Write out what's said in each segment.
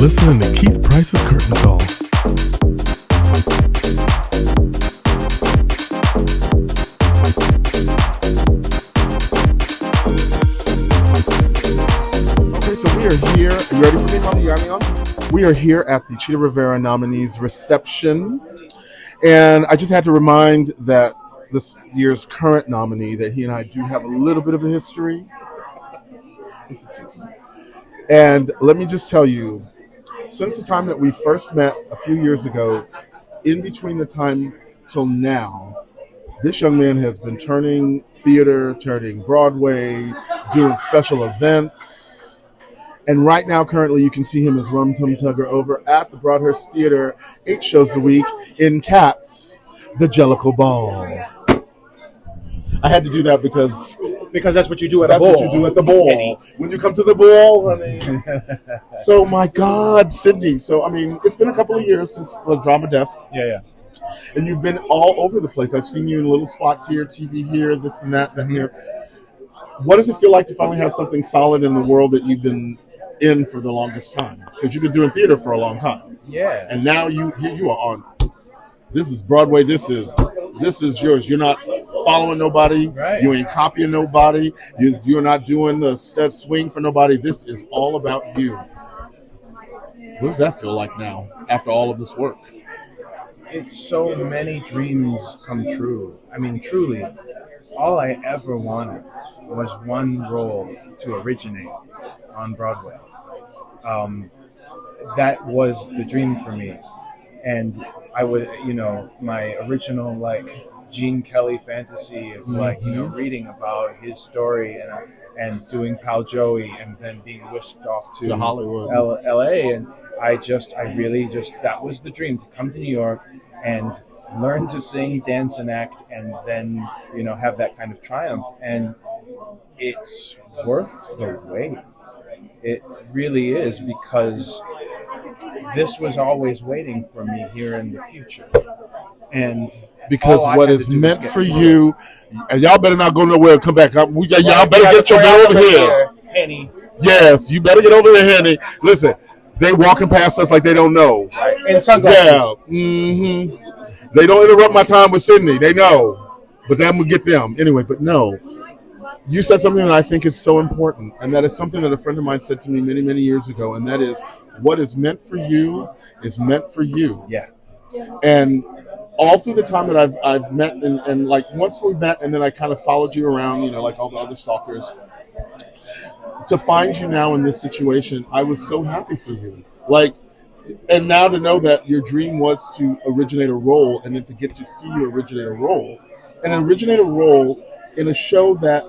listening to Keith Price's Curtain Call. Okay, so we are here. Are you ready for me, Mama? You got me on? We are here at the Chita Rivera nominees reception. And I just had to remind that this year's current nominee that he and I do have a little bit of a history. And let me just tell you, since the time that we first met a few years ago, in between the time till now, this young man has been turning theater, turning Broadway, doing special events. And right now, currently, you can see him as Rum Tug Tugger over at the Broadhurst Theater, 8 shows a week in Cats, the Jellicle Ball. I had to do that because that's what you do at a ball. That's what you do at the ball. When you come to the ball, honey. So, my God, Sydney. So, I mean, it's been a couple of years since the Drama Desk. Yeah. And you've been all over the place. I've seen you in little spots here, TV here, this and that, here. What does it feel like to finally have something solid in the world that you've been in for the longest time? Because you've been doing theater for a long time. Yeah. And now you are on. This is Broadway. This is yours. You're not following nobody. Right. You ain't copying nobody. You're not doing the step swing for nobody. This is all about you. What does that feel like now after all of this work? It's so many dreams come true. I mean, truly, all I ever wanted was one role to originate on Broadway. That was the dream for me. And I would, my original, Gene Kelly fantasy of, reading about his story and doing Pal Joey and then being whisked off to Hollywood, L.A. And I really that was the dream, to come to New York and learn to sing, dance, and act, and then, have that kind of triumph. And it's worth the wait. It really is, because this was always waiting for me here in the future. And because what is meant for you, and y'all better not go nowhere and come back. Y'all better get your girl over here. Henny. Yes, you better get over here, Henny. Listen, they walking past us like they don't know. Right. In sunglasses. Yeah. Mm-hmm. They don't interrupt my time with Sydney. They know. But then we'll get them. Anyway, but no. You said something that I think is so important, and that is something that a friend of mine said to me many, many years ago, and that is, what is meant for you is meant for you. Yeah. And all through the time that I've met, and once we met, and then I kind of followed you around, like all the other stalkers, to find you now in this situation, I was so happy for you. And now to know that your dream was to originate a role, and then to get to see you originate a role, and originate a role in a show that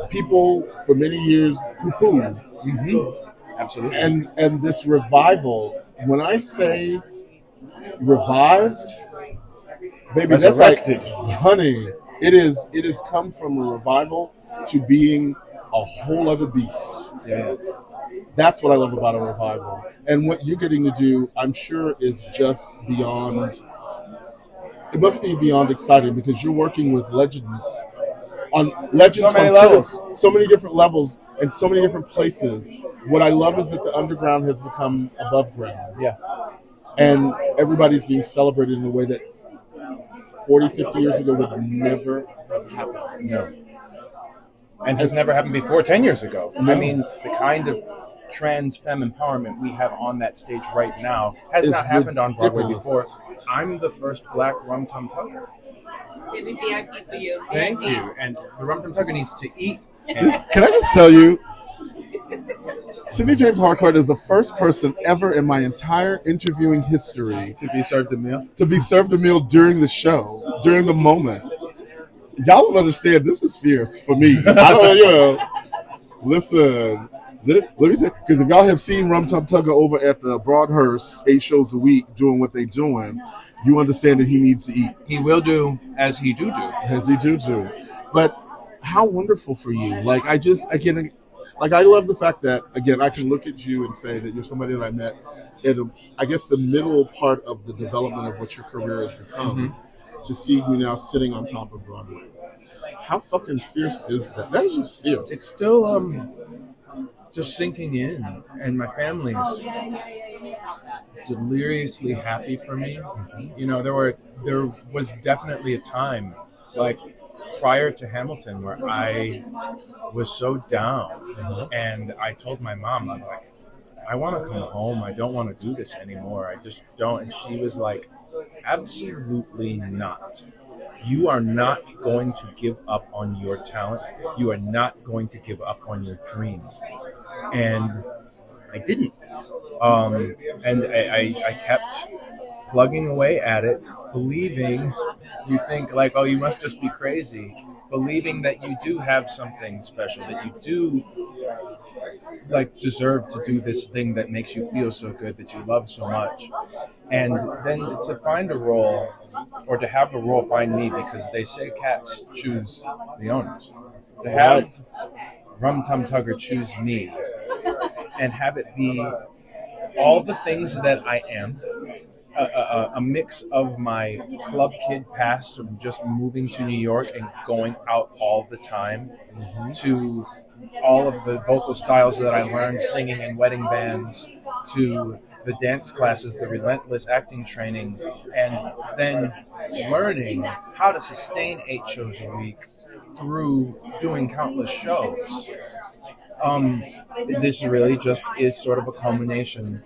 people for many years poo-pooed. Mm-hmm. Absolutely. And this revival, when I say revived, baby, resurrected. That's honey, it has come from a revival to being a whole other beast. Yeah. That's what I love about a revival. And what you're getting to do, I'm sure, is just beyond. It must be beyond exciting, because you're working with legends. On legends, so many levels, so many different levels, and so many different places. What I love is that the underground has become above ground. Yeah. And everybody's being celebrated in a way that 40, 50 years ago would never have happened. No. And has never happened before 10 years ago. No. I mean, the kind of trans femme empowerment we have on that stage right now has not happened on Broadway before. I'm the first Black Rum Tug Tugger. Maybe VIP for you. Thank you. And the Rum Tug Tugger needs to eat. Can I just tell you, Sydney James Harcourt is the first person ever in my entire interviewing history to be served a meal. To be served a meal during the show, during the moment. Y'all don't understand. This is fierce for me. I don't, listen. Let me say, because if y'all have seen Rum Tug Tugger over at the Broadhurst 8 shows a week doing what they're doing, you understand that he needs to eat. He will do as he do. As he do. But how wonderful for you. I love the fact that, again, I can look at you and say that you're somebody that I met in, I guess, the middle part of the development of what your career has become, to see you now sitting on top of Broadway. How fucking fierce is that? That is just fierce. It's still just sinking in, and my family is deliriously happy for me. You know, there was definitely a time, like prior to Hamilton, where I was so down, and I told my mom, I'm like, I want to come home. I don't want to do this anymore. I just don't. And she was like, absolutely not. You are not going to give up on your talent. You are not going to give up on your dream. And I didn't. And I kept plugging away at it, believing, you think like, oh, you must just be crazy, believing that you do have something special, that you do like deserve to do this thing that makes you feel so good, that you love so much. And then to find a role, or to have a role find me, because they say cats choose the owners. To have Rum Tug Tugger choose me and have it be all the things that I am, a mix of my club kid past of just moving to New York and going out all the time, to all of the vocal styles that I learned singing in wedding bands, to the dance classes, the relentless acting training, and then learning how to sustain 8 shows a week through doing countless shows. This really just is sort of a culmination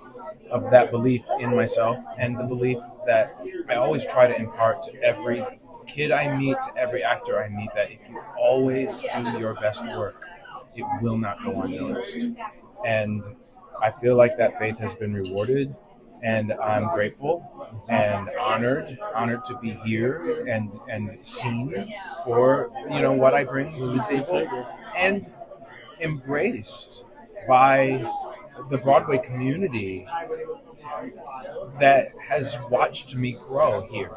of that belief in myself, and the belief that I always try to impart to every kid I meet, to every actor I meet, that if you always do your best work, it will not go unnoticed. And I feel like that faith has been rewarded, and I'm grateful and honored to be here and seen for, you know, what I bring to the table, and embraced by the Broadway community that has watched me grow here.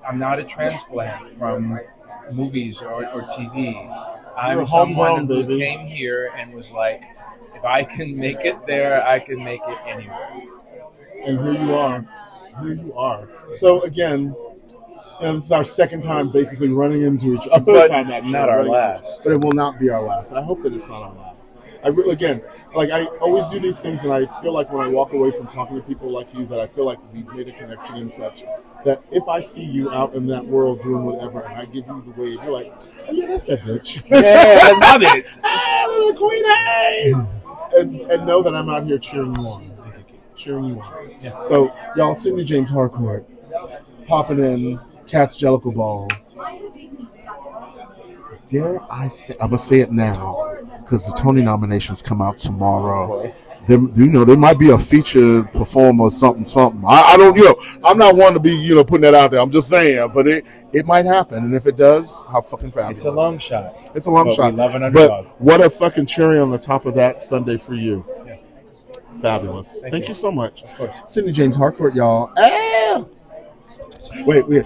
I'm not a transplant from movies or TV. I'm someone who came here and was like, if I can make it there, I can make it anywhere. And here you are. Here you are. So again, you know, this is our second time basically running into each other. But Time actually, not our last. But it will not be our last. I hope that it's not our last. Again, like I always do these things, and I feel like when I walk away from talking to people like you, that I feel like we've made a connection and such, that if I see you out in that world doing whatever, and I give you the wave, you're like, oh yeah, that's that bitch. Yeah, I love it. Hey, little queen, hey! And know that I'm out here cheering you on. Cheering you on. Yeah. So, y'all, Sidney James Harcourt, popping in, Cat's Jellicle Ball. Dare I say, I'm going to say it now, because the Tony nominations come out tomorrow. There might be a featured performer or something. I don't, I'm not one to be, putting that out there. I'm just saying, but it might happen. And if it does, how fucking fabulous. It's a long shot. It's a long shot. We love an underdog. But what a fucking cherry on the top of that Sunday for you. Yeah. Fabulous. Thank you so much. Of course. Sidney James Harcourt, y'all. Wait.